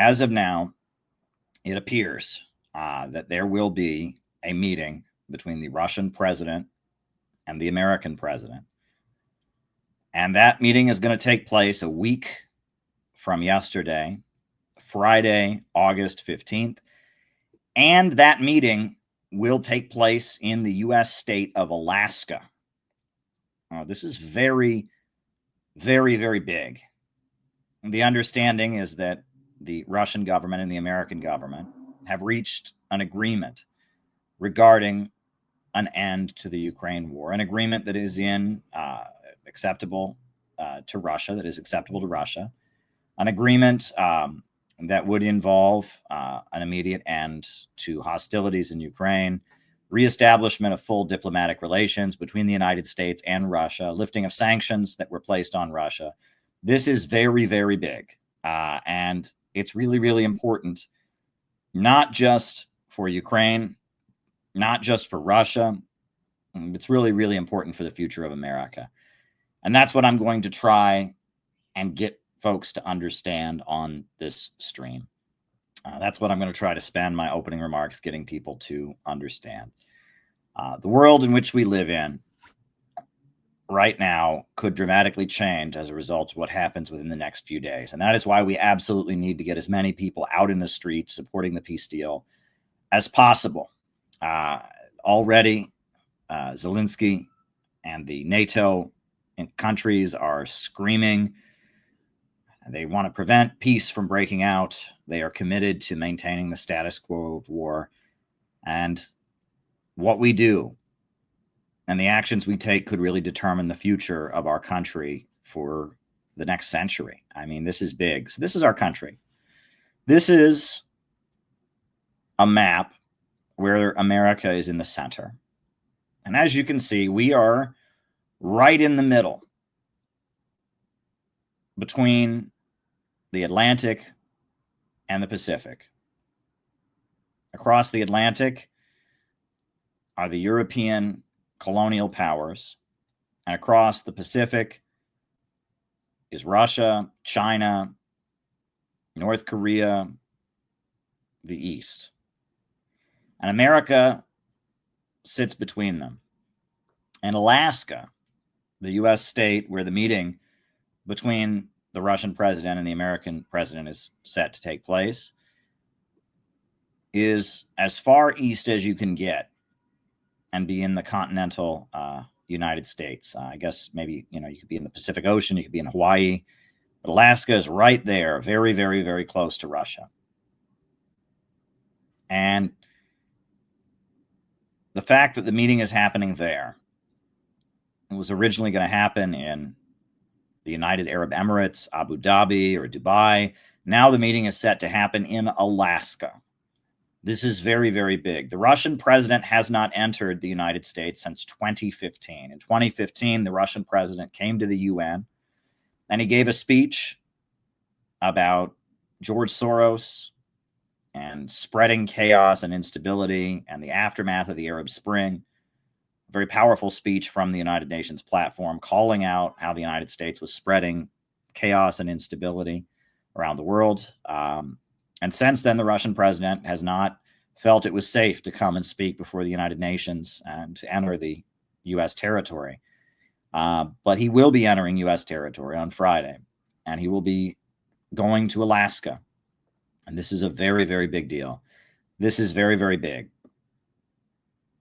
as of now, it appears that there will be a meeting between the Russian president and the American president. And that meeting is going to take place a week from yesterday, Friday, August 15th. And that meeting will take place in the U.S. state of Alaska. This is very, very, very big. And the understanding is that the Russian government and the American government have reached an agreement regarding an end to the Ukraine war, an agreement that is acceptable to Russia, that is acceptable to Russia, an agreement that would involve an immediate end to hostilities in Ukraine, reestablishment of full diplomatic relations between the United States and Russia, lifting of sanctions that were placed on Russia. This is very, very big. And it's really, really important, not just for Ukraine, not just for Russia. It's really, really important for the future of America. And that's what I'm going to try and get folks to understand on this stream. That's what I'm going to try to spend my opening remarks getting people to understand. The world in which we live in right now could dramatically change as a result of what happens within the next few days. And that is why we absolutely need to get as many people out in the streets supporting the peace deal as possible. Already, Zelensky and the NATO countries are screaming. They want to prevent peace from breaking out. They are committed to maintaining the status quo of war. And what we do and the actions we take could really determine the future of our country for the next century. I mean, this is big. So this is our country. This is a map where America is in the center. And as you can see, we are right in the middle between the Atlantic and the Pacific. Across the Atlantic are the European colonial powers, and across the Pacific is Russia, China, North Korea, the East. And America sits between them. And Alaska, the U.S. state where the meeting between the Russian president and the American president is set to take place, is as far east as you can get and be in the continental United States. I guess maybe, you could be in the Pacific Ocean, you could be in Hawaii, but Alaska is right there, very, very, very close to Russia. And the fact that the meeting is happening there, it was originally going to happen in the United Arab Emirates, Abu Dhabi, or Dubai. Now the meeting is set to happen in Alaska. This is very, very big. The Russian president has not entered the United States since 2015. In 2015, the Russian president came to the UN and he gave a speech about George Soros and spreading chaos and instability and the aftermath of the Arab Spring. A very powerful speech from the United Nations platform calling out how the United States was spreading chaos and instability around the world. And since then, the Russian president has not felt it was safe to come and speak before the United Nations and to enter the U.S. territory. But he will be entering U.S. territory on Friday, and he will be going to Alaska. And this is a very, very big deal. This is very, very big.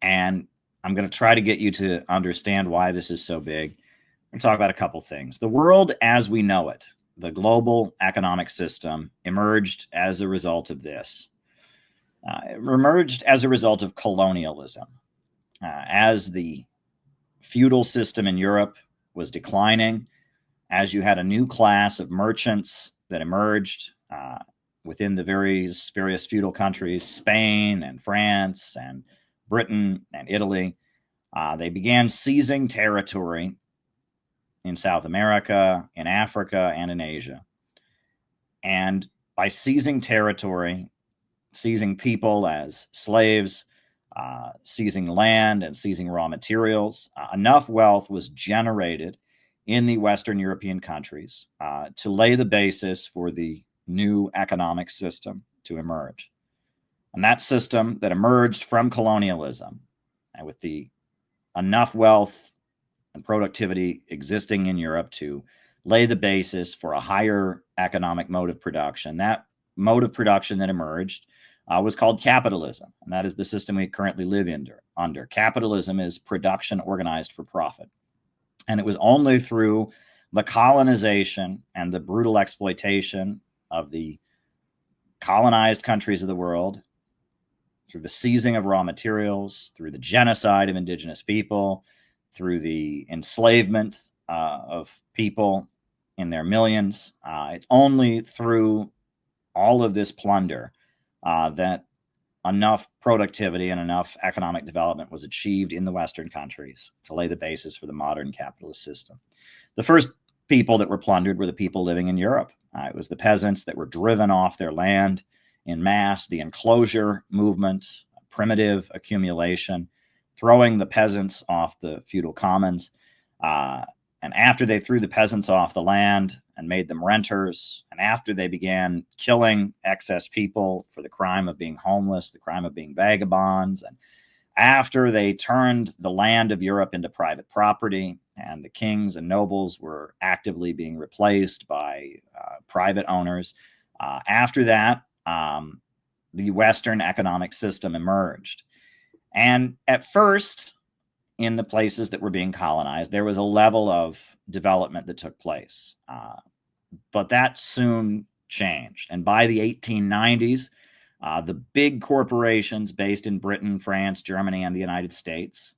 And I'm going to try to get you to understand why this is so big. I'm going to talk about a couple things. The world as we know it, the global economic system, emerged as a result of this. It emerged as a result of colonialism. As the feudal system in Europe was declining, as you had a new class of merchants that emerged within the various feudal countries, Spain and France and Britain and Italy, they began seizing territory in South America, in Africa, and in Asia. And by seizing territory, seizing people as slaves, seizing land and seizing raw materials, enough wealth was generated in the Western European countries to lay the basis for the new economic system to emerge. And that system that emerged from colonialism, and with the enough wealth and productivity existing in Europe to lay the basis for a higher economic mode of production, that mode of production that emerged was called capitalism. And that is the system we currently live under. Capitalism is production organized for profit. And it was only through the colonization and the brutal exploitation of the colonized countries of the world, through the seizing of raw materials, through the genocide of indigenous people, through the enslavement of people in their millions. It's only through all of this plunder that enough productivity and enough economic development was achieved in the Western countries to lay the basis for the modern capitalist system. The first people that were plundered were the people living in Europe. It was the peasants that were driven off their land in mass, the enclosure movement, primitive accumulation, throwing the peasants off the feudal commons. And after they threw the peasants off the land and made them renters, and after they began killing excess people for the crime of being homeless, the crime of being vagabonds, and after they turned the land of Europe into private property, and the kings and nobles were actively being replaced by private owners, after that, the Western economic system emerged. And at first, in the places that were being colonized, there was a level of development that took place. But that soon changed. And by the 1890s, the big corporations based in Britain, France, Germany, and the United States,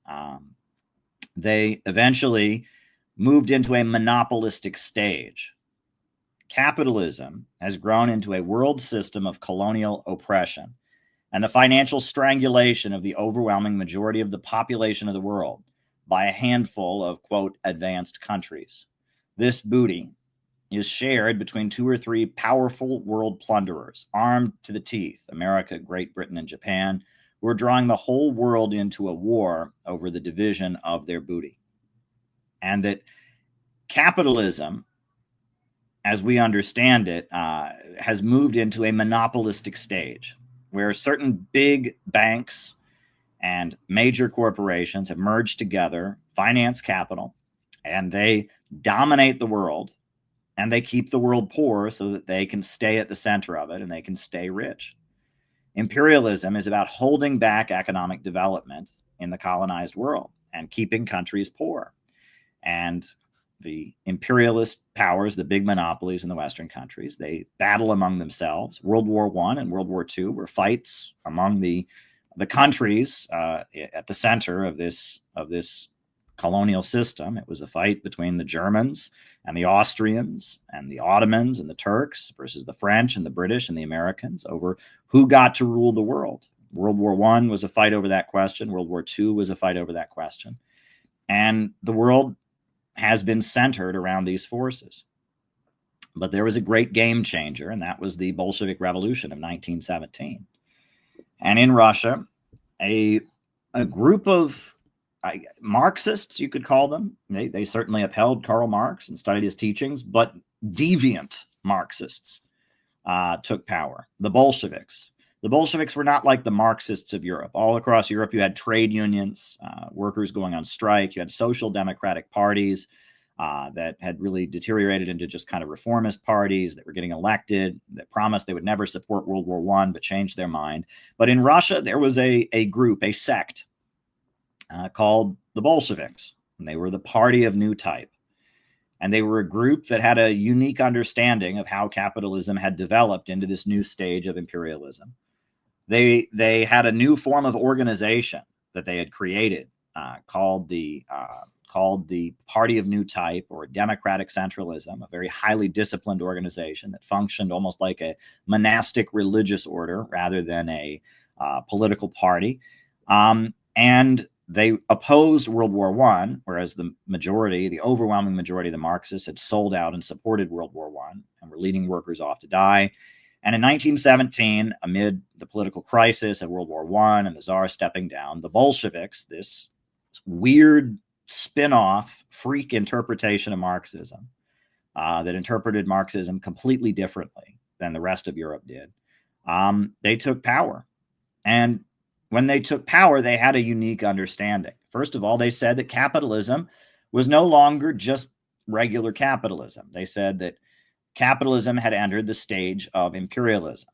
they eventually moved into a monopolistic stage. Capitalism has grown into a world system of colonial oppression and the financial strangulation of the overwhelming majority of the population of the world by a handful of, quote, advanced countries. This booty is shared between 2 or 3 powerful world plunderers, armed to the teeth, America, Great Britain, and Japan, who are drawing the whole world into a war over the division of their booty. And that capitalism, as we understand it, has moved into a monopolistic stage where certain big banks and major corporations have merged together, finance capital, and they dominate the world, and they keep the world poor so that they can stay at the center of it and they can stay rich. Imperialism is about holding back economic development in the colonized world and keeping countries poor. And the imperialist powers, the big monopolies in the Western countries, they battle among themselves. World War I and World War II were fights among the countries at the center of this colonial system. It was a fight between the Germans and the Austrians and the Ottomans and the Turks versus the French and the British and the Americans over who got to rule the world. World War I was a fight over that question. World War II was a fight over that question. And the world has been centered around these forces. But there was a great game changer, and that was the Bolshevik Revolution of 1917. And in Russia, a group of Marxists, you could call them, they certainly upheld Karl Marx and studied his teachings, but deviant Marxists took power. The Bolsheviks. The Bolsheviks were not like the Marxists of Europe. All across Europe, you had trade unions, workers going on strike. You had social democratic parties that had really deteriorated into just kind of reformist parties that were getting elected, that promised they would never support World War I, but changed their mind. But in Russia, there was a group, a sect called the Bolsheviks. And they were the party of new type. And they were a group that had a unique understanding of how capitalism had developed into this new stage of imperialism. They had a new form of organization that they had created called the Party of New Type, or Democratic Centralism, a very highly disciplined organization that functioned almost like a monastic religious order rather than a political party. And they opposed World War I, whereas the overwhelming majority of the Marxists had sold out and supported World War I and were leading workers off to die. And in 1917, amid the political crisis of World War I and the Tsar stepping down, the Bolsheviks, this weird spin-off freak interpretation of Marxism that interpreted Marxism completely differently than the rest of Europe did, they took power. And when they took power, they had a unique understanding. First of all, they said that capitalism was no longer just regular capitalism. They said that capitalism had entered the stage of imperialism.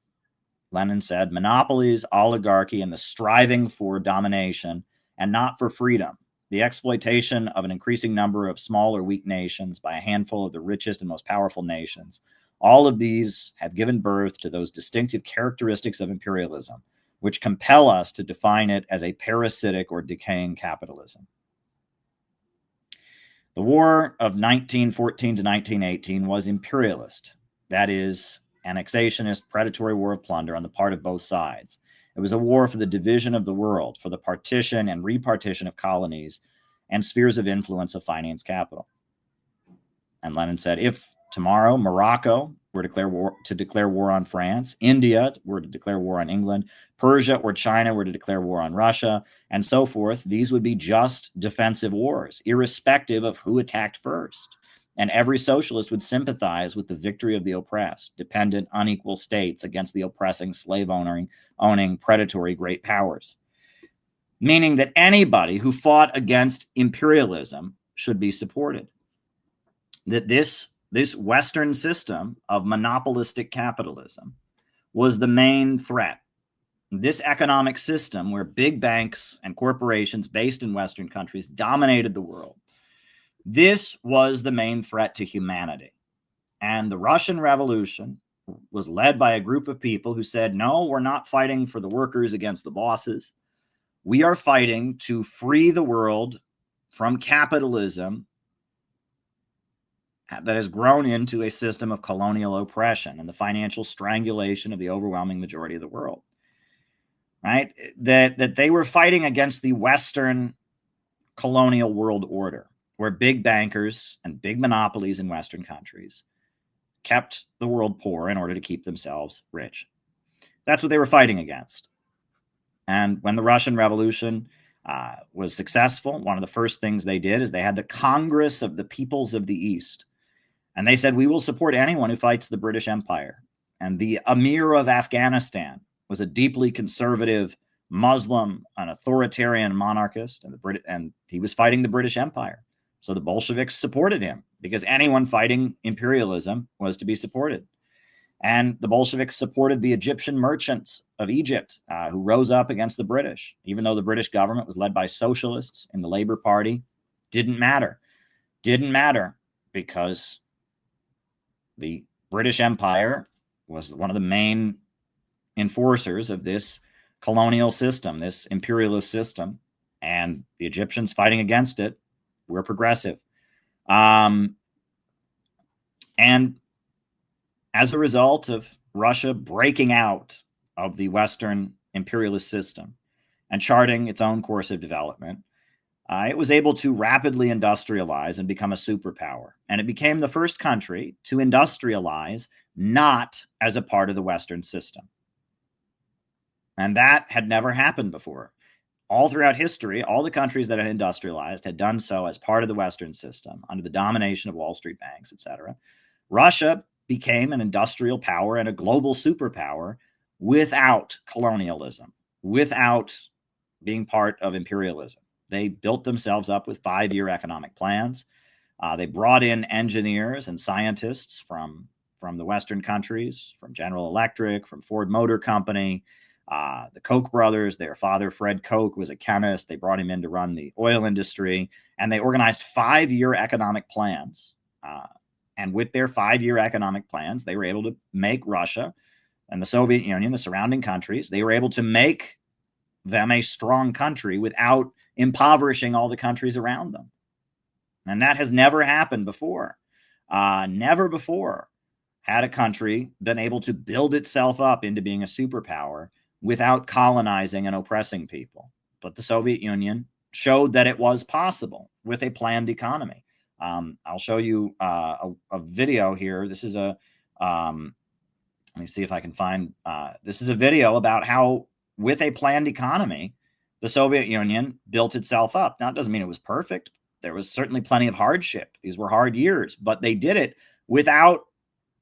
Lenin said monopolies, oligarchy, and the striving for domination and not for freedom, the exploitation of an increasing number of small or weak nations by a handful of the richest and most powerful nations. All of these have given birth to those distinctive characteristics of imperialism, which compel us to define it as a parasitic or decaying capitalism. The war of 1914 to 1918 was imperialist. That is, annexationist, predatory war of plunder on the part of both sides. It was a war for the division of the world, for the partition and repartition of colonies and spheres of influence of finance capital. And Lenin said, if tomorrow Morocco were to declare war on France, India were to declare war on England, Persia or China were to declare war on Russia, and so forth, these would be just defensive wars, irrespective of who attacked first. And every socialist would sympathize with the victory of the oppressed, dependent, unequal states against the oppressing, slave-owning, predatory great powers. Meaning that anybody who fought against imperialism should be supported. That this Western system of monopolistic capitalism was the main threat. This economic system where big banks and corporations based in Western countries dominated the world, this was the main threat to humanity. And the Russian Revolution was led by a group of people who said, no, we're not fighting for the workers against the bosses. We are fighting to free the world from capitalism that has grown into a system of colonial oppression and the financial strangulation of the overwhelming majority of the world. Right? That they were fighting against the Western colonial world order, where big bankers and big monopolies in Western countries kept the world poor in order to keep themselves rich. That's what they were fighting against. And when the Russian Revolution was successful, one of the first things they did is they had the Congress of the Peoples of the East. And they said, we will support anyone who fights the British Empire. And the Emir of Afghanistan was a deeply conservative Muslim, an authoritarian monarchist, and he was fighting the British Empire. So the Bolsheviks supported him because anyone fighting imperialism was to be supported. And the Bolsheviks supported the Egyptian merchants of Egypt who rose up against the British. Even though the British government was led by socialists in the Labour Party, didn't matter. Didn't matter because the British Empire was one of the main enforcers of this colonial system, this imperialist system, and the Egyptians fighting against it were progressive. And as a result of Russia breaking out of the Western imperialist system and charting its own course of development, it was able to rapidly industrialize and become a superpower. And it became the first country to industrialize not as a part of the Western system. And that had never happened before. All throughout history, all the countries that had industrialized had done so as part of the Western system under the domination of Wall Street banks, etc. Russia became an industrial power and a global superpower without colonialism, without being part of imperialism. They built themselves up with 5-year economic plans. They brought in engineers and scientists from the Western countries, from General Electric, from Ford Motor Company, the Koch brothers. Their father, Fred Koch, was a chemist. They brought him in to run the oil industry, and they organized 5-year economic plans. And with their 5-year economic plans, they were able to make Russia and the Soviet Union, the surrounding countries, they were able to make them a strong country without impoverishing all the countries around them. And that has never happened before. Never before had a country been able to build itself up into being a superpower without colonizing and oppressing people. But the Soviet Union showed that it was possible with a planned economy. I'll show you a video here. This is let me see if I can find, this is a video about how with a planned economy, the Soviet Union built itself up. Now, it doesn't mean it was perfect. There was certainly plenty of hardship. These were hard years, but they did it without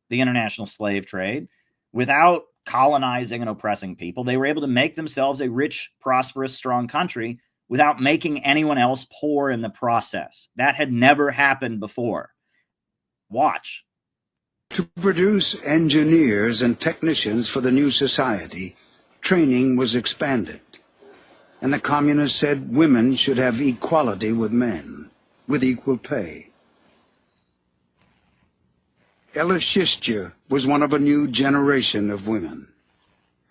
the international slave trade, without colonizing and oppressing people. They were able to make themselves a rich, prosperous, strong country without making anyone else poor in the process. That had never happened before. Watch. To produce engineers and technicians for the new society, training was expanded. And the communists said women should have equality with men, with equal pay. Ella Shistya was one of a new generation of women.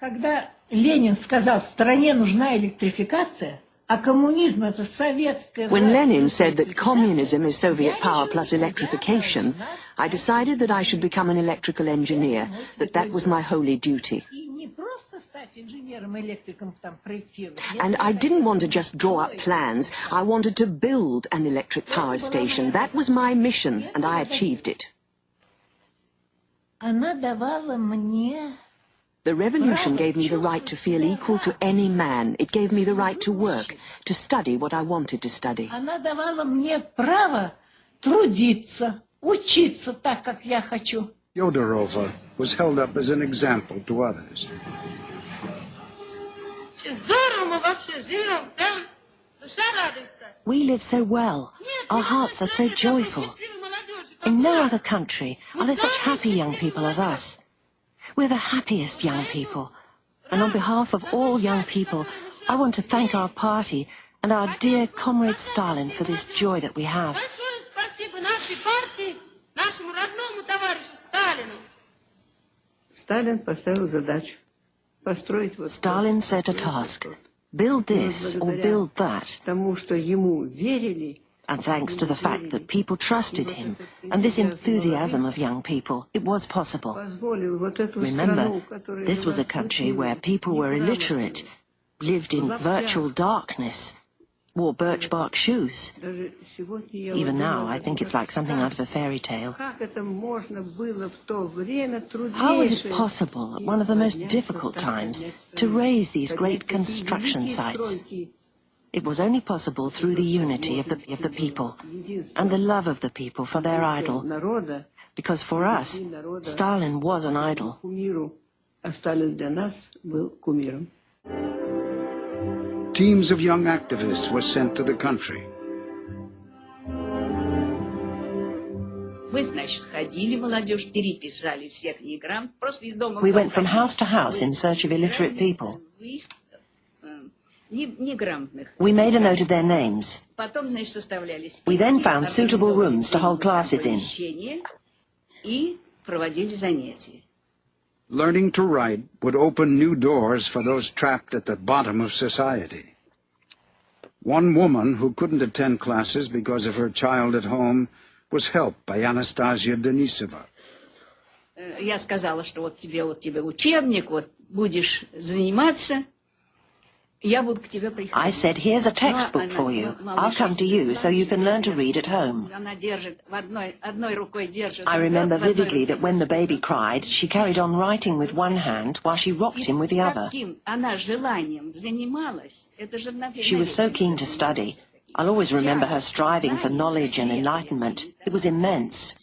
Когда Ленин сказал, стране нужна электрификация, а коммунизм это советская... When Lenin said that communism is Soviet power plus electrification, I decided that I should become an electrical engineer, that was my holy duty. And I didn't want to just draw up plans, I wanted to build an electric power station. That was my mission, and I achieved it. Она давала мне... The revolution gave me the right to feel equal to any man. It gave me the right to work, to study what I wanted to study. Она давала мне право трудиться, учиться так, как я хочу. Fyodorova was held up as an example to others. We live so well. Our hearts are so joyful. In no other country are there such happy young people as us. We're the happiest young people. And on behalf of all young people, I want to thank our party and our dear comrade Stalin for this joy that we have. Stalin set a task. Build this or build that. And thanks to the fact that people trusted him, and this enthusiasm of young people, it was possible. Remember, this was a country where people were illiterate, lived in virtual darkness, wore birch bark shoes. Even now, I think it's like something out of a fairy tale. How was it possible, at one of the most difficult times, to raise these great construction sites? It was only possible through the unity of the people and the love of the people for their idol. Because for us, Stalin was an idol. Teams of young activists were sent to the country. We went from house to house in search of illiterate people. We made a note of their names. We then found suitable rooms to hold classes in. Learning to write would open new doors for those trapped at the bottom of society. One woman who couldn't attend classes because of her child at home was helped by Anastasia Denisova. Я сказала, что вот тебе учебник, вот будешь заниматься. I said, here's a textbook for you. I'll come to you so you can learn to read at home. I remember vividly that when the baby cried, she carried on writing with one hand while she rocked him with the other. She was so keen to study. I'll always remember her striving for knowledge and enlightenment. It was immense.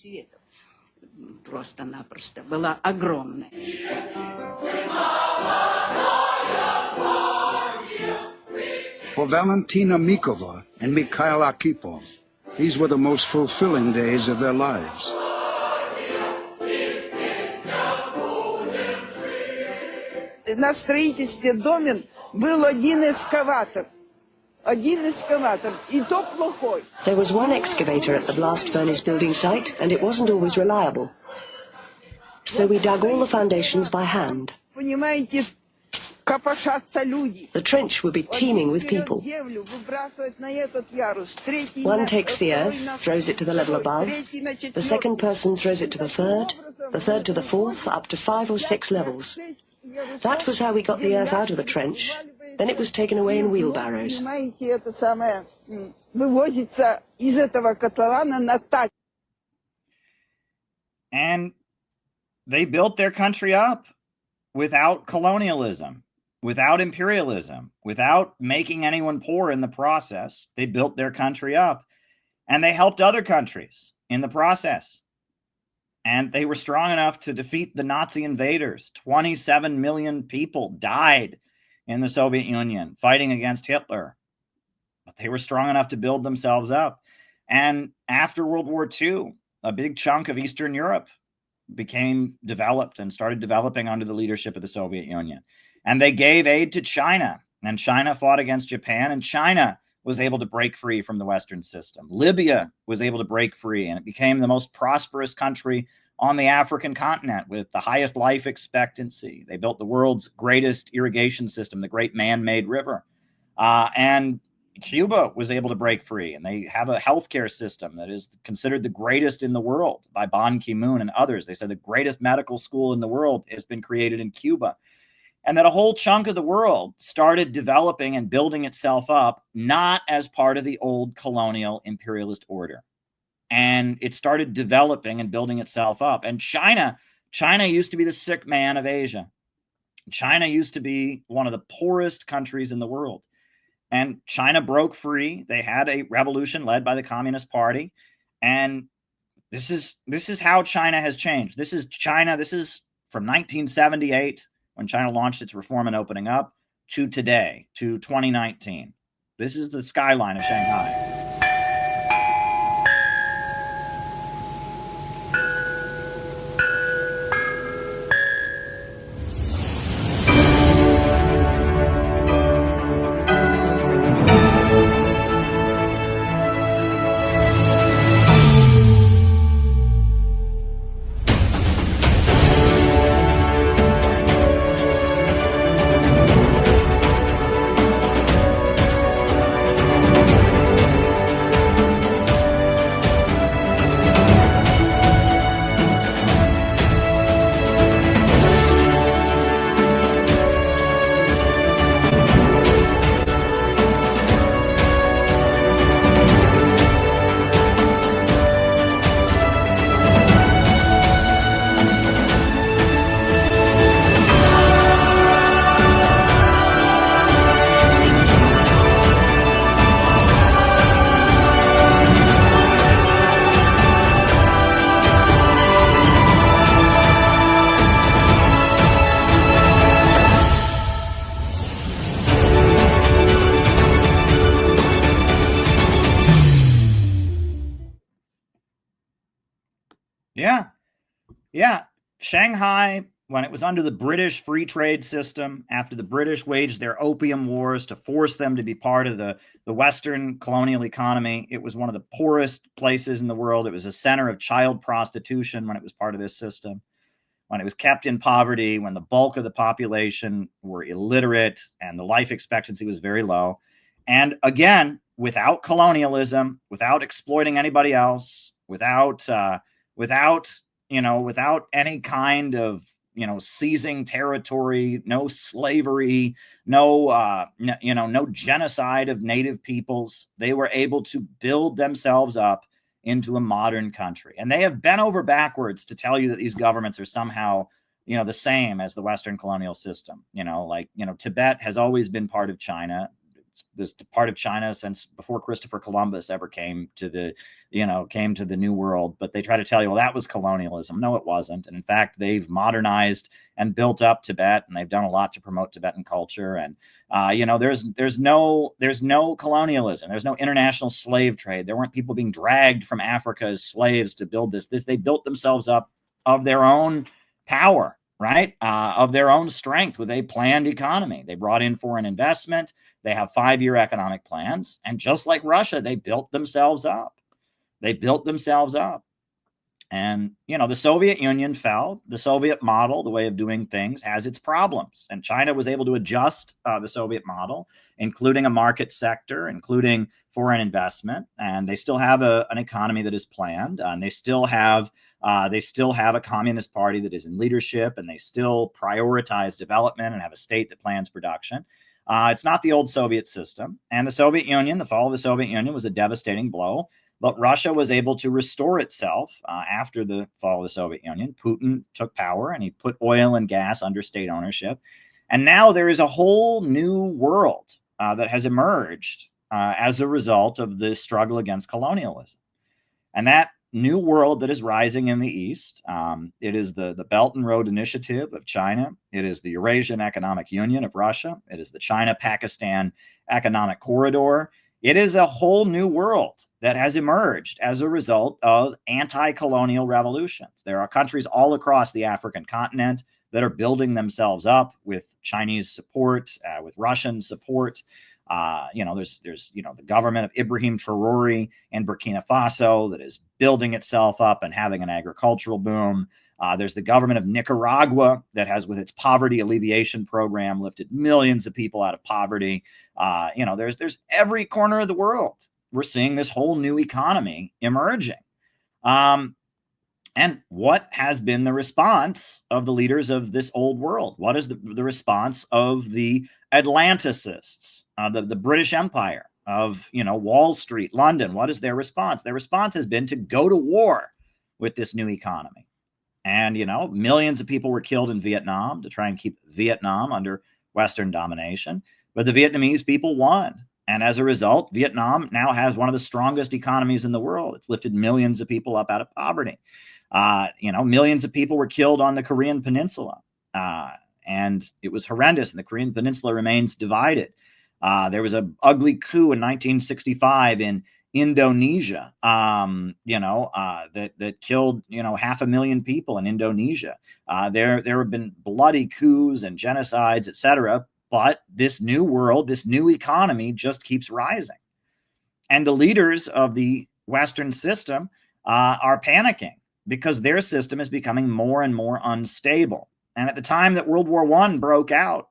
For Valentina Mikova and Mikhail Arkhipov, these were the most fulfilling days of their lives. На строительстве домен был один экскаватор. И то плохой. There was one excavator at the blast furnace building site, and it wasn't always reliable. So we dug all the foundations by hand. Понимаете, The trench would be teeming with people. One takes the earth, throws it to the level above. The second person throws it to the third to the fourth, up to 5 or 6 levels. That was how we got the earth out of the trench. Then it was taken away in wheelbarrows. And they built their country up without colonialism, without imperialism, without making anyone poor in the process. They built their country up, and they helped other countries in the process. And they were strong enough to defeat the Nazi invaders. 27 million people died in the Soviet Union fighting against Hitler. But they were strong enough to build themselves up. And after World War II, a big chunk of Eastern Europe became developed and started developing under the leadership of the Soviet Union. And they gave aid to China, and China fought against Japan, and China was able to break free from the Western system. Libya was able to break free, and it became the most prosperous country on the African continent with the highest life expectancy. They built the world's greatest irrigation system, the Great Man-Made River. And Cuba was able to break free, and they have a healthcare system that is considered the greatest in the world by Ban Ki-moon and others. They said the greatest medical school in the world has been created in Cuba. And that a whole chunk of the world started developing and building itself up, not as part of the old colonial imperialist order. And it started developing and building itself up. And China used to be the sick man of Asia. China used to be one of the poorest countries in the world. And China broke free. They had a revolution led by the Communist Party. And this is how China has changed. This is China. This is from 1978, when China launched its reform and opening up, to today, to 2019. This is the skyline of Shanghai. Yeah. Shanghai, when it was under the British free trade system, after the British waged their opium wars to force them to be part of the Western colonial economy, it was one of the poorest places in the world. It was a center of child prostitution when it was part of this system, when it was kept in poverty, when the bulk of the population were illiterate and the life expectancy was very low. And again, without colonialism, without exploiting anybody else, without any kind of, seizing territory, no slavery, no genocide of native peoples, they were able to build themselves up into a modern country. And they have bent over backwards to tell you that these governments are somehow, the same as the Western colonial system. Tibet has always been part of China. It's part of China since before Christopher Columbus ever came to the New World. But they try to tell you, well, that was colonialism. No, it wasn't. And in fact, they've modernized and built up Tibet, and they've done a lot to promote Tibetan culture. And there's no colonialism. There's no international slave trade. There weren't people being dragged from Africa as slaves to build this. They built themselves up of their own power, right? Of their own strength with a planned economy. They brought in foreign investment. They have 5-year economic plans. And just like Russia, they built themselves up. And, the Soviet Union fell. The Soviet model, the way of doing things, has its problems. And China was able to adjust the Soviet model, including a market sector, including foreign investment. And they still have an economy that is planned. And they still have a communist party that is in leadership, and they still prioritize development and have a state that plans production. It's not the old Soviet system. And the Soviet Union, the fall of the Soviet Union was a devastating blow. But Russia was able to restore itself after the fall of the Soviet Union. Putin took power, and he put oil and gas under state ownership. And now there is a whole new world that has emerged as a result of the struggle against colonialism. And that new world that is rising in the East. It is the Belt and Road Initiative of China. It is the Eurasian Economic Union of Russia. It is the China-Pakistan Economic Corridor. It is a whole new world that has emerged as a result of anti-colonial revolutions. There are countries all across the African continent that are building themselves up with Chinese support, with Russian support. There's the government of Ibrahim Traore in Burkina Faso that is building itself up and having an agricultural boom. There's the government of Nicaragua that has, with its poverty alleviation program, lifted millions of people out of poverty. There's every corner of the world. We're seeing this whole new economy emerging. And what has been the response of the leaders of this old world? What is the response of the Atlanticists, the British Empire, of Wall Street, London? What is their response? Their response has been to go to war with this new economy. And, millions of people were killed in Vietnam to try and keep Vietnam under Western domination. But the Vietnamese people won. And as a result, Vietnam now has one of the strongest economies in the world. It's lifted millions of people up out of poverty. Millions of people were killed on the Korean Peninsula. And it was horrendous. And the Korean Peninsula remains divided. There was an ugly coup in 1965 in Indonesia, that killed, 500,000 people in Indonesia. There have been bloody coups and genocides, etc. But this new world, this new economy just keeps rising. And the leaders of the Western system are panicking because their system is becoming more and more unstable. And at the time that World War I broke out,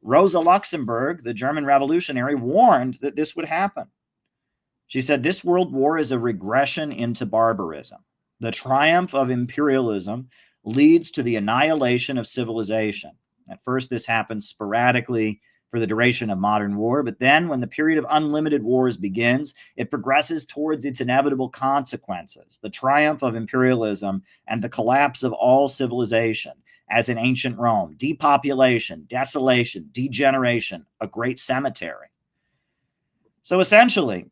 Rosa Luxemburg, the German revolutionary, warned that this would happen. She said, "This world war is a regression into barbarism. The triumph of imperialism leads to the annihilation of civilization. At first, this happens sporadically for the duration of modern war, but then when the period of unlimited wars begins, it progresses towards its inevitable consequences, the triumph of imperialism and the collapse of all civilization, as in ancient Rome, depopulation, desolation, degeneration, a great cemetery." So essentially,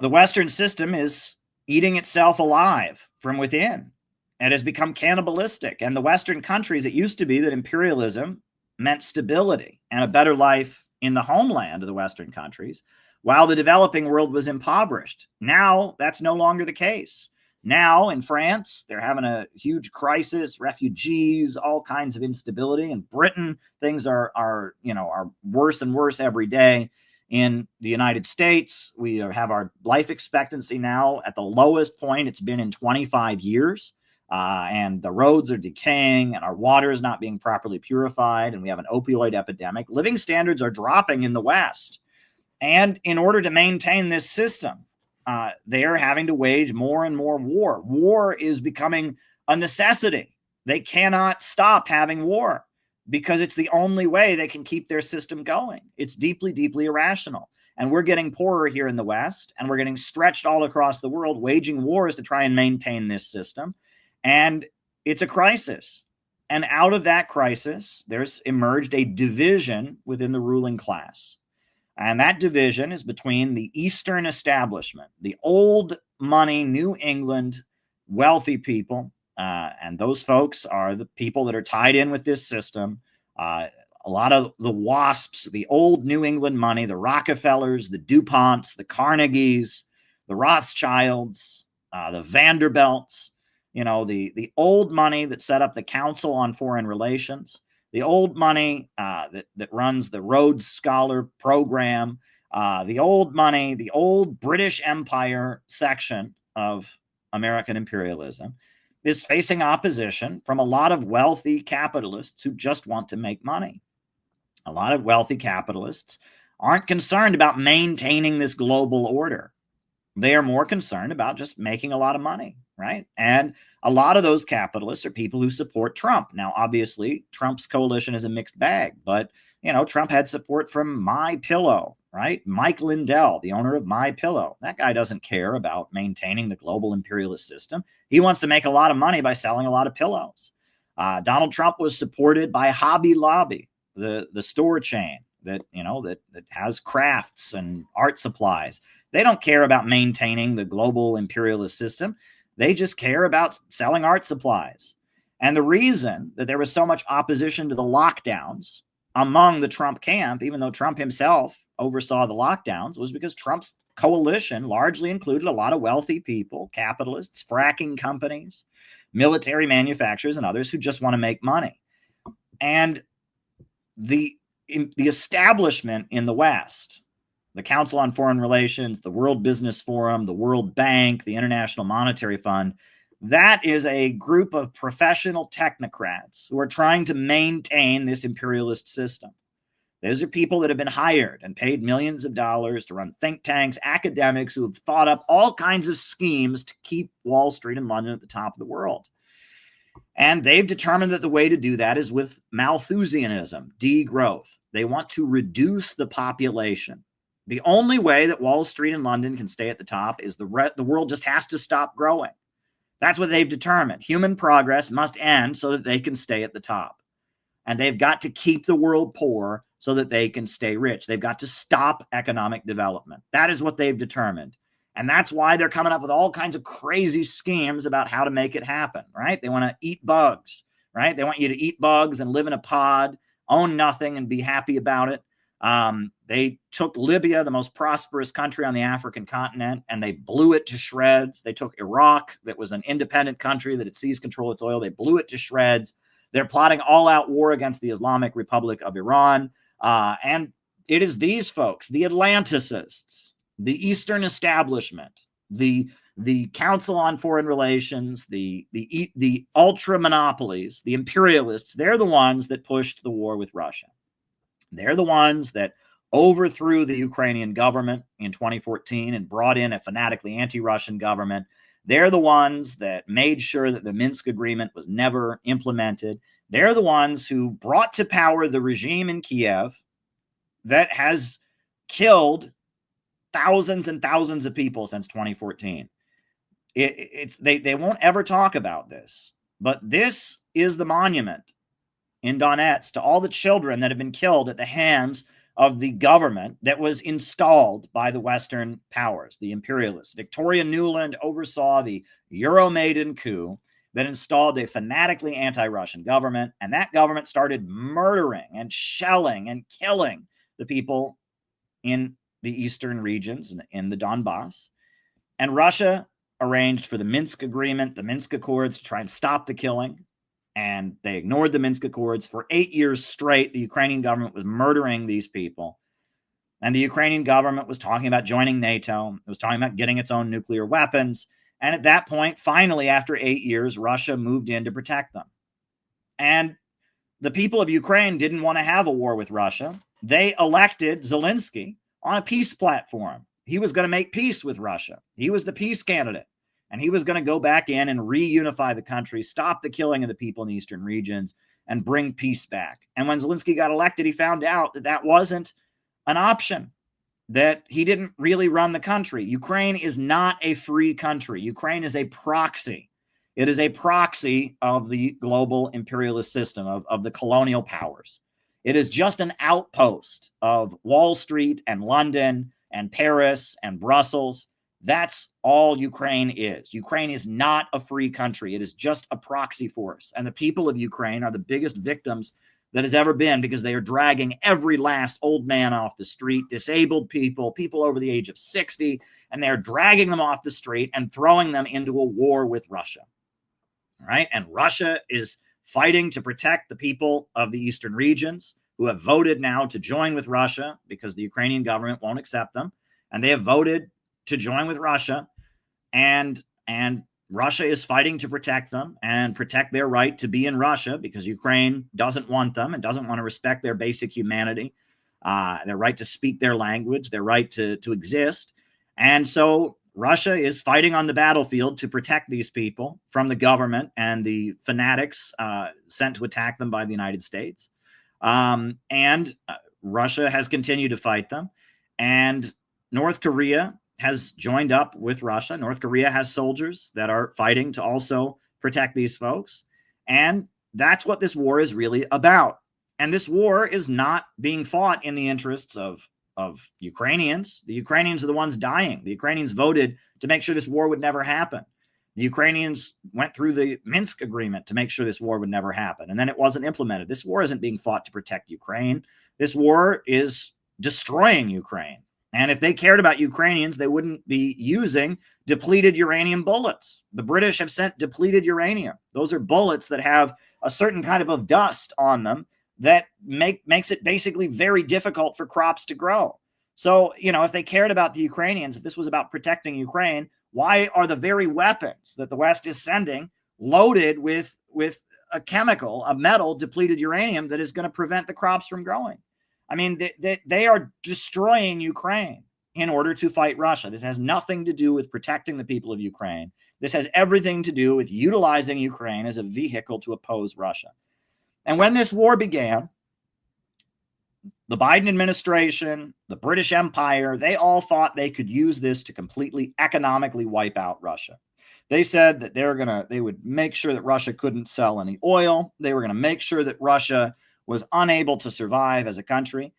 the Western system is eating itself alive from within. It has become cannibalistic. And the Western countries, it used to be that imperialism meant stability and a better life in the homeland of the Western countries, while the developing world was impoverished. Now, that's no longer the case. Now, in France, they're having a huge crisis, refugees, all kinds of instability. In Britain, things are worse and worse every day. In the United States, we have our life expectancy now at the lowest point it's been in 25 years. And the roads are decaying and our water is not being properly purified. And we have an opioid epidemic. Living standards are dropping in the West. And in order to maintain this system, they are having to wage more and more war. War is becoming a necessity. They cannot stop having war because it's the only way they can keep their system going. It's deeply, deeply irrational. And we're getting poorer here in the West, and we're getting stretched all across the world, waging wars to try and maintain this system. And it's a crisis. And out of that crisis, there's emerged a division within the ruling class. And that division is between the Eastern establishment, the old money, New England, wealthy people. And those folks are the people that are tied in with this system. A lot of the WASPs, the old New England money, the Rockefellers, the DuPonts, the Carnegies, the Rothschilds, the Vanderbilts, the old money that set up the Council on Foreign Relations, the old money that runs the Rhodes Scholar Program, the old money, the old British Empire section of American imperialism is facing opposition from a lot of wealthy capitalists who just want to make money. A lot of wealthy capitalists aren't concerned about maintaining this global order. They are more concerned about just making a lot of money, right? And a lot of those capitalists are people who support Trump. Now, obviously, Trump's coalition is a mixed bag, but, Trump had support from MyPillow, right? Mike Lindell, the owner of MyPillow. That guy doesn't care about maintaining the global imperialist system. He wants to make a lot of money by selling a lot of pillows. Donald Trump was supported by Hobby Lobby, the store chain that has crafts and art supplies. They don't care about maintaining the global imperialist system. They just care about selling art supplies. And the reason that there was so much opposition to the lockdowns among the Trump camp, even though Trump himself oversaw the lockdowns, was because Trump's coalition largely included a lot of wealthy people, capitalists, fracking companies, military manufacturers, and others who just want to make money. And the establishment in the West, the Council on Foreign Relations, the World Business Forum, the World Bank, the International Monetary Fund, that is a group of professional technocrats who are trying to maintain this imperialist system. Those are people that have been hired and paid millions of dollars to run think tanks, academics who have thought up all kinds of schemes to keep Wall Street and London at the top of the world. And they've determined that the way to do that is with Malthusianism, degrowth. They want to reduce the population. The only way that Wall Street and London can stay at the top is the world just has to stop growing. That's what they've determined. Human progress must end so that they can stay at the top. And they've got to keep the world poor so that they can stay rich. They've got to stop economic development. That is what they've determined. And that's why they're coming up with all kinds of crazy schemes about how to make it happen, right? They want to eat bugs, right? They want you to eat bugs and live in a pod, own nothing, and be happy about it. They took Libya, the most prosperous country on the African continent, and they blew it to shreds. They took Iraq, that was an independent country that had seized control of its oil. They blew it to shreds. They're plotting all-out war against the Islamic Republic of Iran. And it is these folks, the Atlanticists, the Eastern establishment, the Council on Foreign Relations, the ultra monopolies, the imperialists, they're the ones that pushed the war with Russia. They're the ones that overthrew the Ukrainian government in 2014 and brought in a fanatically anti-Russian government. They're the ones that made sure that the Minsk agreement was never implemented. They're the ones who brought to power the regime in Kiev that has killed thousands and thousands of people since 2014. They won't ever talk about this, but this is the monument in Donetsk to all the children that have been killed at the hands of the government that was installed by the Western powers, the imperialists. Victoria Nuland oversaw the Euromaidan coup that installed a fanatically anti-Russian government, and that government started murdering and shelling and killing the people in the eastern regions in the Donbass. And Russia arranged for the Minsk agreement, the Minsk Accords, to try and stop the killing. And they ignored the Minsk Accords. For 8 years straight, the Ukrainian government was murdering these people. And the Ukrainian government was talking about joining NATO. It was talking about getting its own nuclear weapons. And at that point, finally, after 8 years, Russia moved in to protect them. And the people of Ukraine didn't want to have a war with Russia. They elected Zelensky on a peace platform. He was going to make peace with Russia. He was the peace candidate. And he was going to go back in and reunify the country, stop the killing of the people in the eastern regions, and bring peace back. And when Zelensky got elected, he found out that that wasn't an option, that he didn't really run the country. Ukraine is not a free country. Ukraine is a proxy. It is a proxy of the global imperialist system, of the colonial powers. It is just an outpost of Wall Street and London and Paris and Brussels. That's all Ukraine is. Ukraine is not a free country. It is just a proxy force. And the people of Ukraine are the biggest victims that has ever been, because they are dragging every last old man off the street, disabled people, people over the age of 60, and they're dragging them off the street and throwing them into a war with Russia. All right? And Russia is fighting to protect the people of the eastern regions who have voted now to join with Russia because the Ukrainian government won't accept them. And they have voted to join with Russia, and Russia is fighting to protect them and protect their right to be in Russia, because Ukraine doesn't want them and doesn't want to respect their basic humanity, their right to speak their language, their right to exist. And so Russia is fighting on the battlefield to protect these people from the government and the fanatics sent to attack them by the United States. And Russia has continued to fight them. And North Korea has joined up with Russia. North Korea has soldiers that are fighting to also protect these folks. And that's what this war is really about. And this war is not being fought in the interests of Ukrainians. The Ukrainians are the ones dying. The Ukrainians voted to make sure this war would never happen. The Ukrainians went through the Minsk agreement to make sure this war would never happen, and then it wasn't implemented. This war isn't being fought to protect Ukraine. This war is destroying Ukraine. And if they cared about Ukrainians, they wouldn't be using depleted uranium bullets. The British have sent depleted uranium. Those are bullets that have a certain kind of dust on them that makes it basically very difficult for crops to grow. So, if they cared about the Ukrainians, if this was about protecting Ukraine, why are the very weapons that the West is sending loaded with a chemical, a metal, depleted uranium that is going to prevent the crops from growing? I mean, they are destroying Ukraine in order to fight Russia. This has nothing to do with protecting the people of Ukraine. This has everything to do with utilizing Ukraine as a vehicle to oppose Russia. And when this war began, the Biden administration, the British Empire, they all thought they could use this to completely economically wipe out Russia. They said that they would make sure that Russia couldn't sell any oil. They were going to make sure that Russia was unable to survive as a country.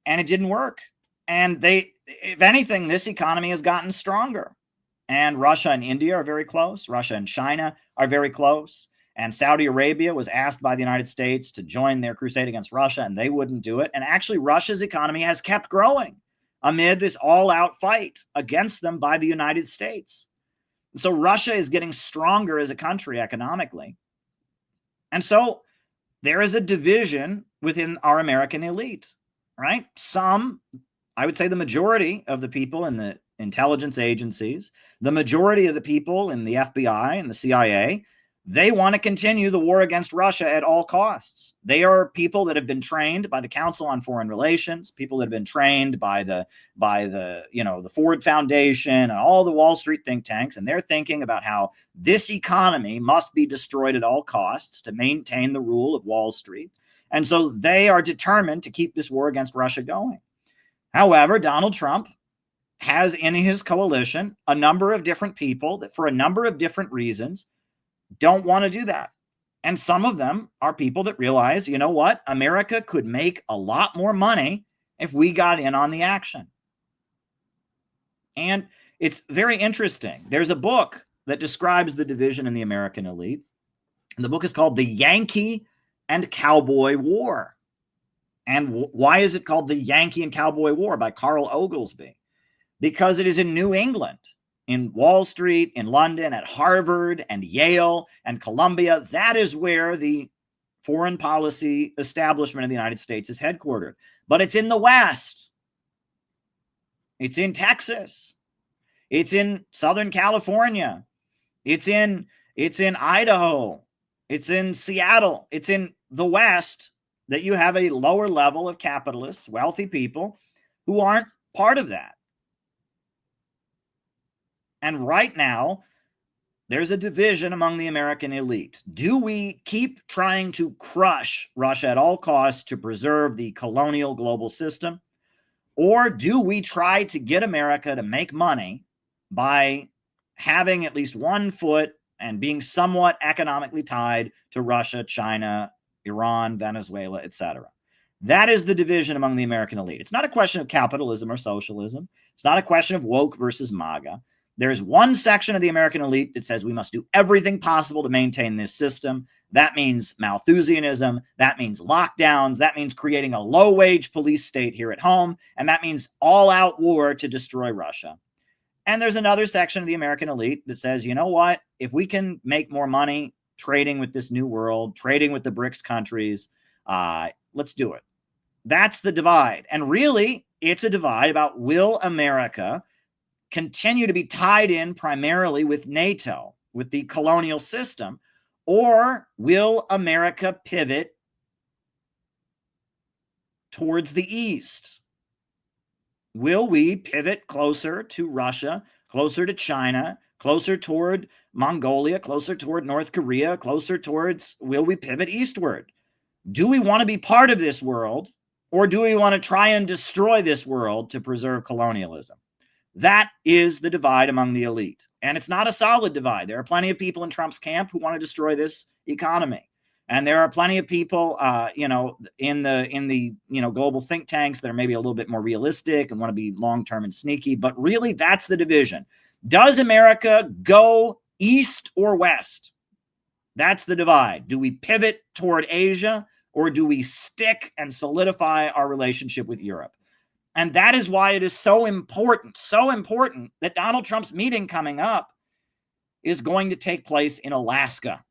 And it didn't work. And if anything, this economy has gotten stronger. And Russia and India are very close. Russia and China are very close. And Saudi Arabia was asked by the United States to join their crusade against Russia, and they wouldn't do it. And actually, Russia's economy has kept growing amid this all-out fight against them by the United States. So Russia is getting stronger as a country economically. And so there is a division within our American elite, right? Some, I would say the majority of the people in the intelligence agencies, the majority of the people in the FBI and the CIA, they want to continue the war against Russia at all costs. They are people that have been trained by the Council on Foreign Relations, people that have been trained by the Ford Foundation and all the Wall Street think tanks, and they're thinking about how this economy must be destroyed at all costs to maintain the rule of Wall Street. And so they are determined to keep this war against Russia going. However, Donald Trump has in his coalition a number of different people that, for a number of different reasons, don't want to do that. And some of them are people that realize, you know what? America could make a lot more money if we got in on the action. And it's very interesting. There's a book that describes the division in the American elite. And the book is called The Yankee and Cowboy War. And why is it called The Yankee and Cowboy War by Carl Oglesby? Because it is in New England, in Wall Street, in London, at Harvard and Yale and Columbia. That is where the foreign policy establishment of the United States is headquartered. But it's in the West. It's in Texas. It's in Southern California. It's in Idaho. It's in Seattle. It's in the West that you have a lower level of capitalists, wealthy people who aren't part of that. And right now, there's a division among the American elite. Do we keep trying to crush Russia at all costs to preserve the colonial global system? Or do we try to get America to make money by having at least one foot and being somewhat economically tied to Russia, China, Iran, Venezuela, etc.? That is the division among the American elite. It's not a question of capitalism or socialism. It's not a question of woke versus MAGA. There's one section of the American elite that says we must do everything possible to maintain this system. That means Malthusianism. That means lockdowns. That means creating a low-wage police state here at home. And that means all-out war to destroy Russia. And there's another section of the American elite that says, you know what? If we can make more money trading with this new world, trading with the BRICS countries, let's do it. That's the divide. And really, it's a divide about, will America continue to be tied in primarily with NATO, with the colonial system, or will America pivot towards the East? Will we pivot closer to Russia, closer to China, closer toward Mongolia, closer toward North Korea, will we pivot eastward? Do we want to be part of this world, or do we want to try and destroy this world to preserve colonialism? That is the divide among the elite. And it's not a solid divide. There are plenty of people in Trump's camp who want to destroy this economy. And there are plenty of people, in the global think tanks that are maybe a little bit more realistic and want to be long-term and sneaky. But really, that's the division. Does America go east or west? That's the divide. Do we pivot toward Asia, or do we stick and solidify our relationship with Europe? And that is why it is so important that Donald Trump's meeting coming up is going to take place in Alaska.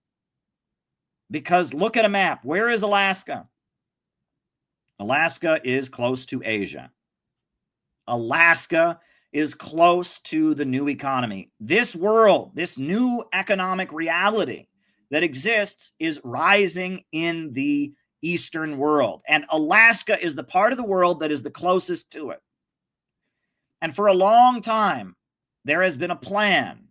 Because look at a map. Where is Alaska? Alaska is close to Asia. Alaska is close to the new economy. This world, this new economic reality that exists is rising in the Eastern world. And Alaska is the part of the world that is the closest to it. And for a long time, there has been a plan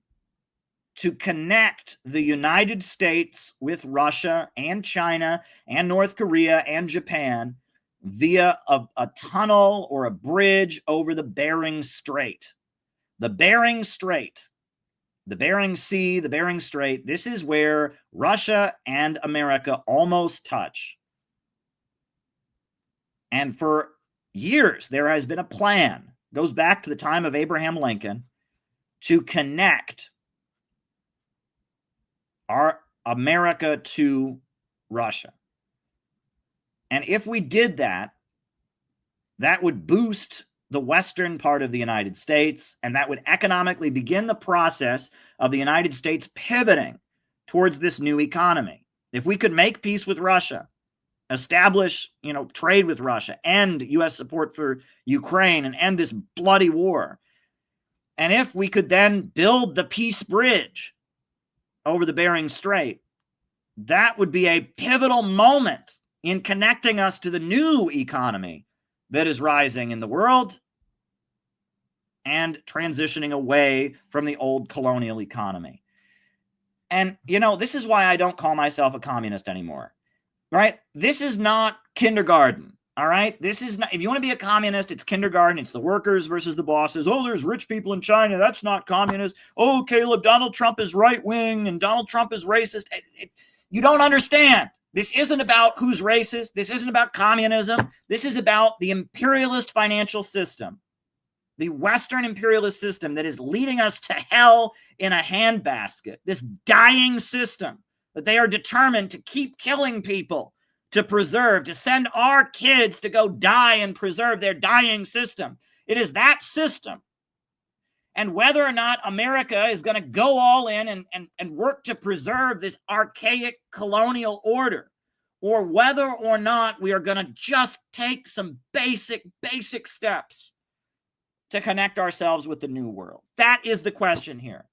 to connect the United States with Russia and China and North Korea and Japan via a tunnel or a bridge over the Bering Strait. The Bering Strait, the Bering Sea, the Bering Strait, this is where Russia and America almost touch. And for years, there has been a plan, goes back to the time of Abraham Lincoln, to connect our America to Russia. And if we did that, that would boost the western part of the United States, and that would economically begin the process of the United States pivoting towards this new economy. If we could make peace with Russia, establish, trade with Russia, end U.S. support for Ukraine, and end this bloody war, and if we could then build the peace bridge over the Bering Strait, that would be a pivotal moment in connecting us to the new economy that is rising in the world and transitioning away from the old colonial economy. And, this is why I don't call myself a communist anymore, right? This is not kindergarten, all right? This is not, if you want to be a communist, it's kindergarten. It's the workers versus the bosses. Oh, there's rich people in China. That's not communist. Oh, Caleb, Donald Trump is right-wing and Donald Trump is racist. You don't understand. This isn't about who's racist. This isn't about communism. This is about the imperialist financial system, the Western imperialist system that is leading us to hell in a handbasket, this dying system that they are determined to keep killing people, to preserve, to send our kids to go die and preserve their dying system. It is that system. And whether or not America is going to go all in and work to preserve this archaic colonial order, or whether or not we are going to just take some basic steps to connect ourselves with the new world. That is the question here,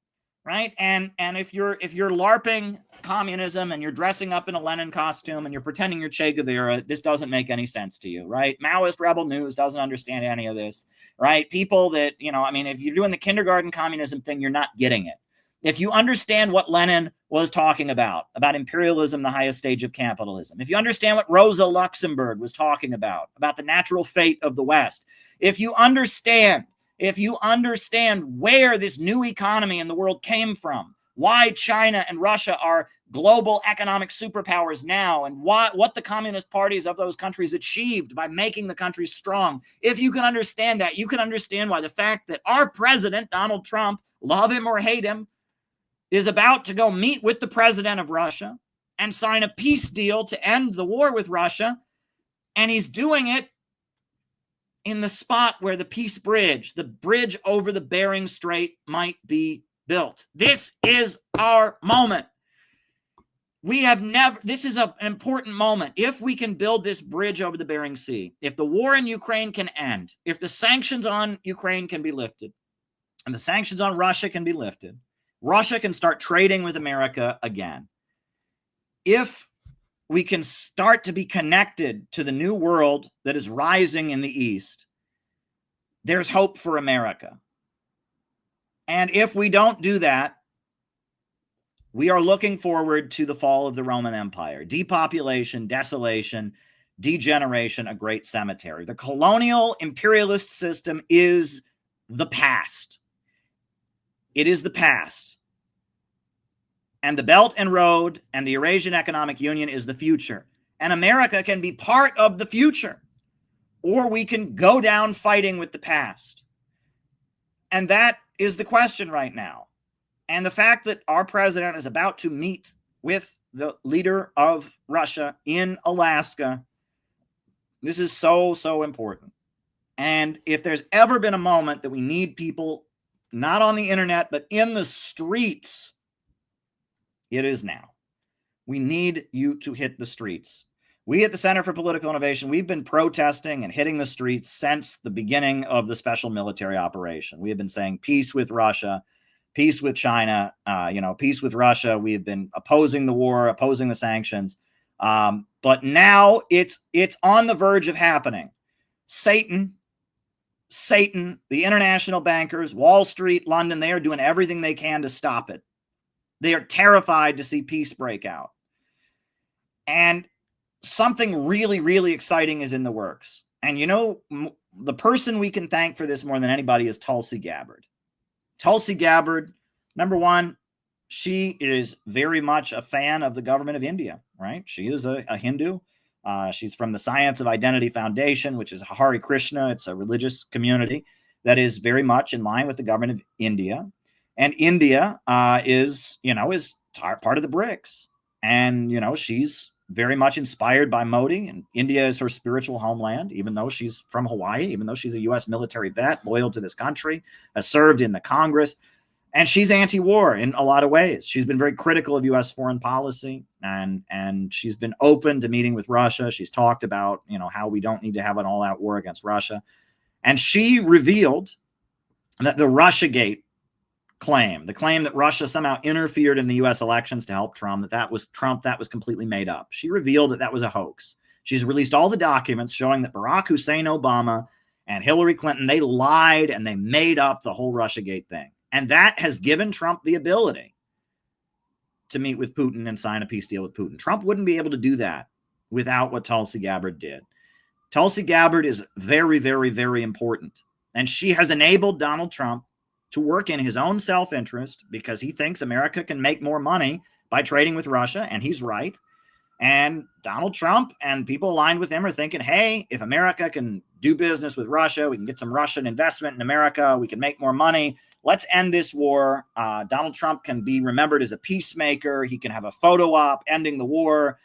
right? And if you're LARPing communism and you're dressing up in a Lenin costume and you're pretending you're Che Guevara, this doesn't make any sense to you, right? Maoist Rebel News doesn't understand any of this, right? People that, if you're doing the kindergarten communism thing, you're not getting it. If you understand what Lenin was talking about imperialism, the highest stage of capitalism, if you understand what Rosa Luxemburg was talking about the natural fate of the West, if you understand where this new economy in the world came from, why China and Russia are global economic superpowers now, and what the communist parties of those countries achieved by making the countries strong, if you can understand that, you can understand why the fact that our president, Donald Trump, love him or hate him, is about to go meet with the president of Russia and sign a peace deal to end the war with Russia, and he's doing it in the spot where the peace bridge, the bridge over the Bering Strait, might be built. This is our moment. This is an important moment. If we can build this bridge over the Bering Sea, if the war in Ukraine can end, if the sanctions on Ukraine can be lifted, and the sanctions on Russia can be lifted, Russia can start trading with America again. If we can start to be connected to the new world that is rising in the East, there's hope for America. And if we don't do that, we are looking forward to the fall of the Roman Empire, depopulation, desolation, degeneration, a great cemetery. The colonial imperialist system is the past. It is the past. And the Belt and Road and the Eurasian Economic Union is the future. And America can be part of the future. Or we can go down fighting with the past. And that is the question right now. And the fact that our president is about to meet with the leader of Russia in Alaska, this is so, so important. And if there's ever been a moment that we need people, not on the internet, but in the streets, it is now. We need you to hit the streets. We at the Center for Political Innovation, we've been protesting and hitting the streets since the beginning of the special military operation. We have been saying peace with Russia, peace with China, peace with Russia. We have been opposing the war, opposing the sanctions. But now it's on the verge of happening. Satan, the international bankers, Wall Street, London, they are doing everything they can to stop it. They are terrified to see peace break out. And something really, really exciting is in the works. And the person we can thank for this more than anybody is Tulsi Gabbard. Tulsi Gabbard, number one, she is very much a fan of the government of India, right? She is a Hindu. She's from the Science of Identity Foundation, which is Hare Krishna. It's a religious community that is very much in line with the government of India. And India is part of the BRICS. And, she's very much inspired by Modi, and India is her spiritual homeland, even though she's from Hawaii, even though she's a U.S. military vet, loyal to this country, has served in the Congress, and she's anti-war in a lot of ways. She's been very critical of U.S. foreign policy, and she's been open to meeting with Russia. She's talked about, how we don't need to have an all-out war against Russia. And she revealed that the Russiagate claim, the claim that Russia somehow interfered in the U.S. elections to help Trump, that was completely made up. She revealed that was a hoax. She's released all the documents showing that Barack Hussein Obama and Hillary Clinton, they lied and they made up the whole Russiagate thing. And that has given Trump the ability to meet with Putin and sign a peace deal with Putin. Trump wouldn't be able to do that without what Tulsi Gabbard did. Tulsi Gabbard is very, very, very important. And she has enabled Donald Trump to work in his own self-interest because he thinks America can make more money by trading with Russia, and he's right. And Donald Trump and people aligned with him are thinking, hey, if America can do business with Russia, we can get some Russian investment in America, we can make more money. Let's end this war. Donald Trump can be remembered as a peacemaker. He can have a photo op ending the war.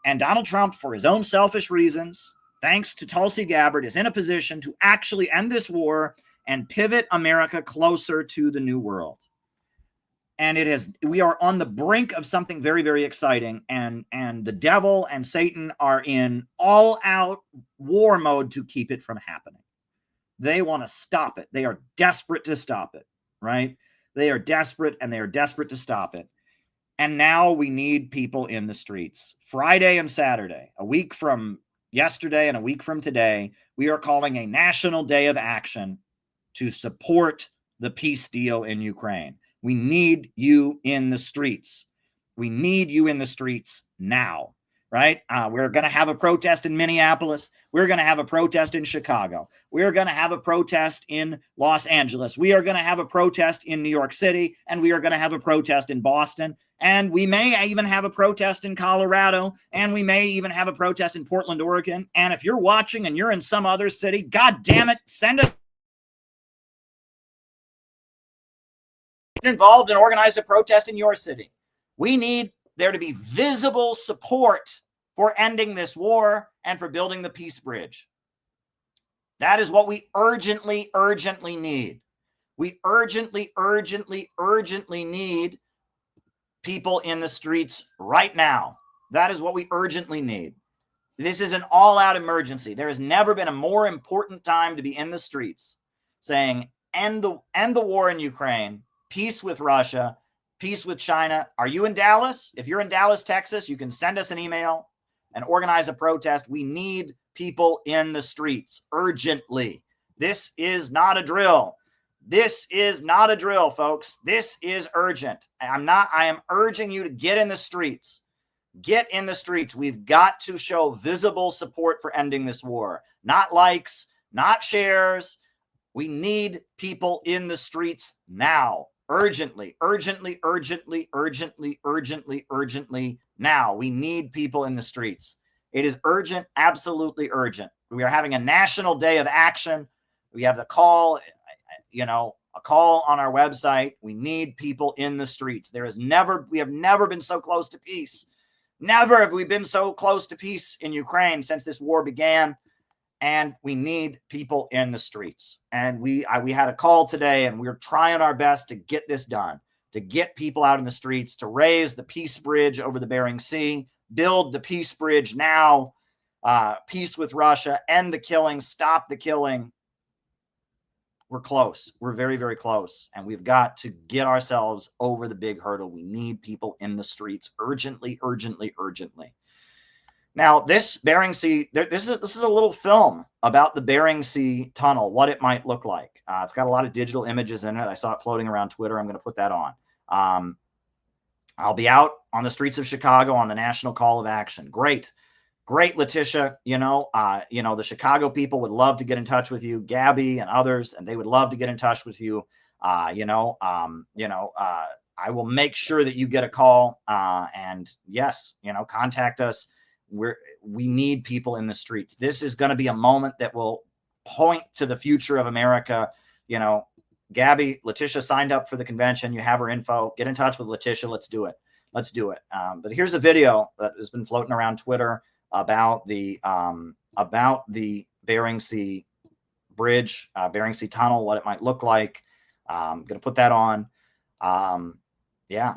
And Donald Trump, for his own selfish reasons, thanks to Tulsi Gabbard, is in a position to actually end this war and pivot America closer to the new world. And we are on the brink of something very, very exciting. And the devil and Satan are in all-out war mode to keep it from happening. They want to stop it. They are desperate to stop it, right? They are desperate, and they are desperate to stop it. And now we need people in the streets. Friday and Saturday, a week from yesterday and a week from today, we are calling a national day of action to support the peace deal in Ukraine. We need you in the streets. We need you in the streets now, right? We're going to have a protest in Minneapolis. We're going to have a protest in Chicago. We're going to have a protest in Los Angeles. We are going to have a protest in New York City, and we are going to have a protest in Boston. And we may even have a protest in Colorado, and we may even have a protest in Portland, Oregon. And if you're watching and you're in some other city, God damn it, send it. Involved and organized a protest in your city. We need there to be visible support for ending this war and for building the peace bridge. That is what we urgently, urgently need. We urgently, urgently, urgently need people in the streets right now. That is what we urgently need. This is an all-out emergency. There has never been a more important time to be in the streets saying, end the war in Ukraine, peace with Russia, peace with China. Are you in Dallas? If you're in Dallas, Texas, you can send us an email and organize a protest. We need people in the streets urgently. This is not a drill. This is not a drill, folks. This is urgent. I am urging you to get in the streets. Get in the streets. We've got to show visible support for ending this war. Not likes, not shares. We need people in the streets now. Urgently, urgently, urgently, urgently, urgently, urgently. Now we need people in the streets. It is urgent, absolutely urgent. We are having a national day of action. We have the call, a call on our website. We need people in the streets. We have never been so close to peace. Never have we been so close to peace in Ukraine since this war began. And we need people in the streets. And we had a call today, and we're trying our best to get this done, to get people out in the streets, to raise the peace bridge over the Bering Sea, build the peace bridge now, peace with Russia, end the killing, stop the killing. We're close. We're very, very close. And we've got to get ourselves over the big hurdle. We need people in the streets urgently, urgently, urgently. Now, this Bering Sea, this is a little film about the Bering Sea tunnel, what it might look like. It's got a lot of digital images in it. I saw it floating around Twitter. I'm going to put that on. I'll be out on the streets of Chicago on the national call of action. Great, Letitia. The Chicago people would love to get in touch with you, Gabby and others, and they would love to get in touch with you. I will make sure that you get a call. And yes, contact us. We need people in the streets. This is going to be a moment that will point to the future of America. Gabby, Letitia signed up for the convention. You have her info. Get in touch with Letitia. Let's do it. But here's a video that has been floating around Twitter about the Bering Sea bridge, Bering Sea tunnel, what it might look like. I'm going to put that on. Yeah.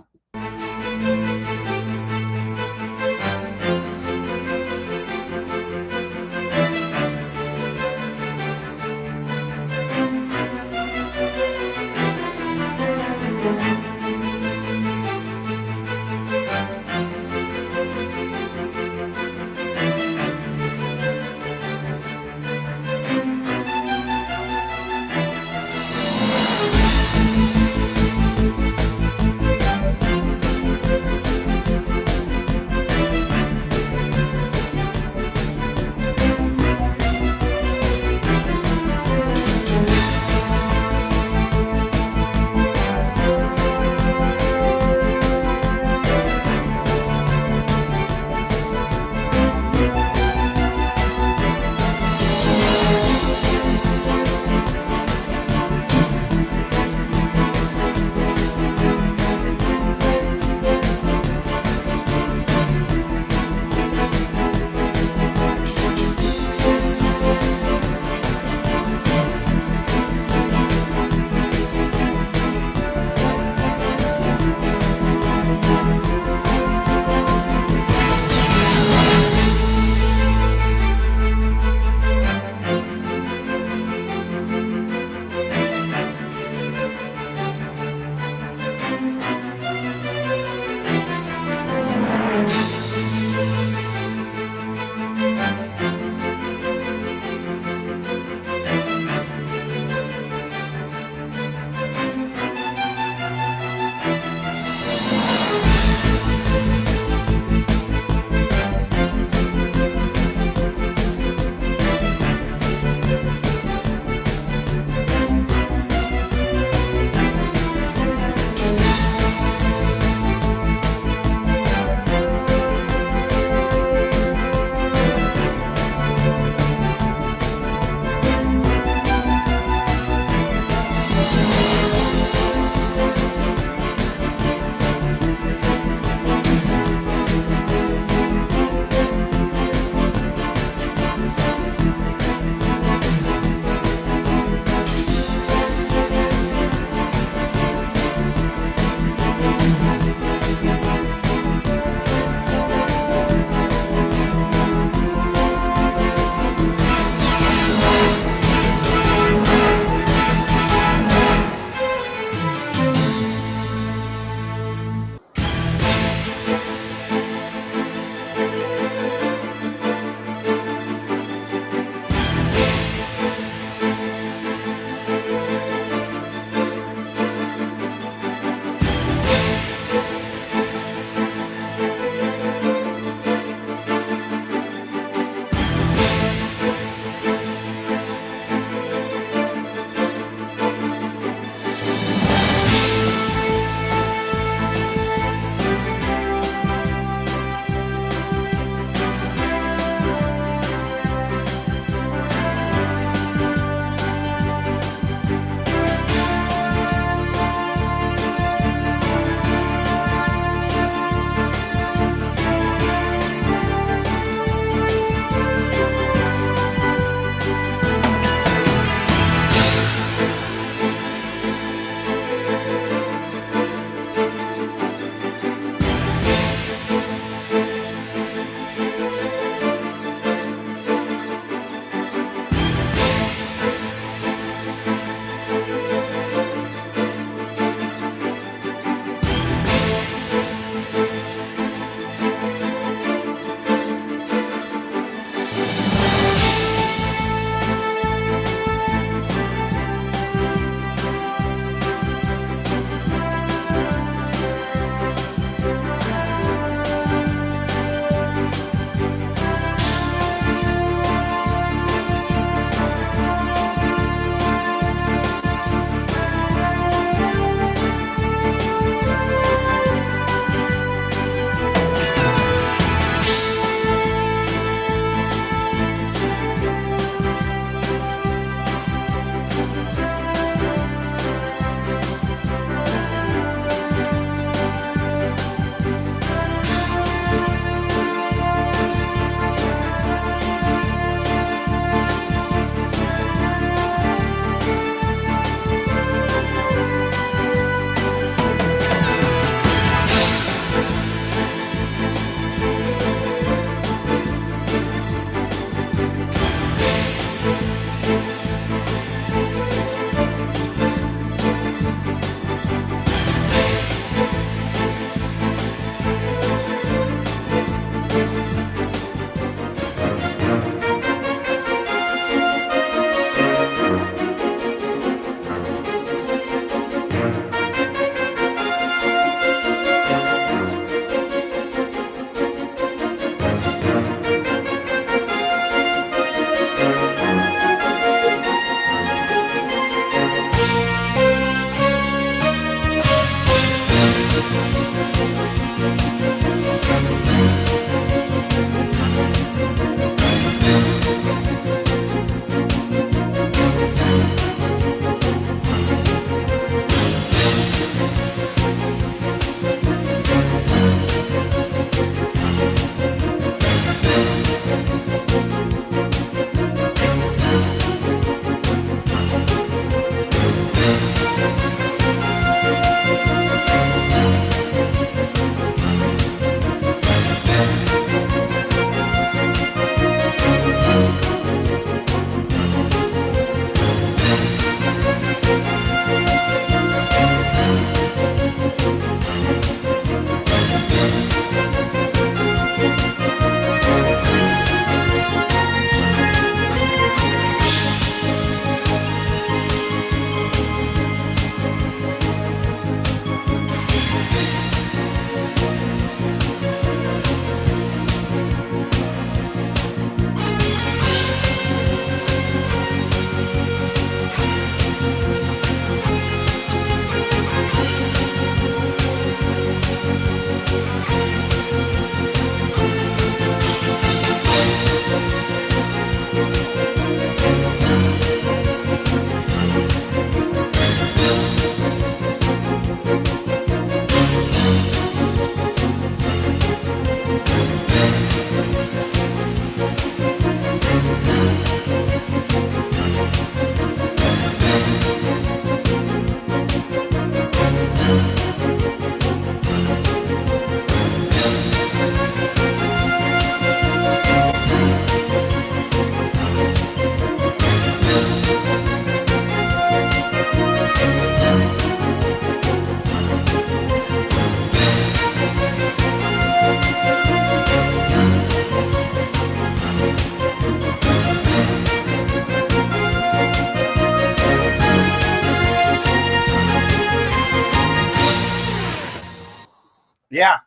Yeah.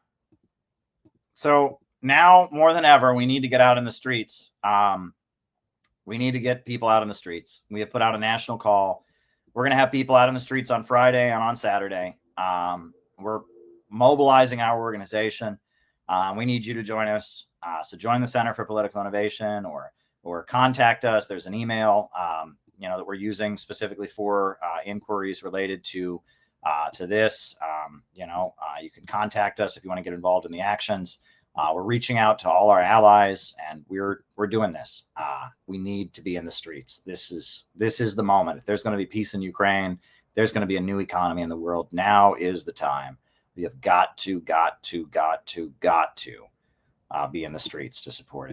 So now more than ever, we need to get out in the streets. We need to get people out in the streets. We have put out a national call. We're going to have people out in the streets on Friday and on Saturday. We're mobilizing our organization. We need you to join us. So join the Center for Political Innovation, or contact us. There's an email, that we're using specifically for inquiries related to this. You can contact us if you want to get involved in the actions. We're reaching out to all our allies, and we're doing this. We need to be in the streets. This is the moment. If there's going to be peace in Ukraine, there's going to be a new economy in the world. Now is the time. We have got to be in the streets to support it.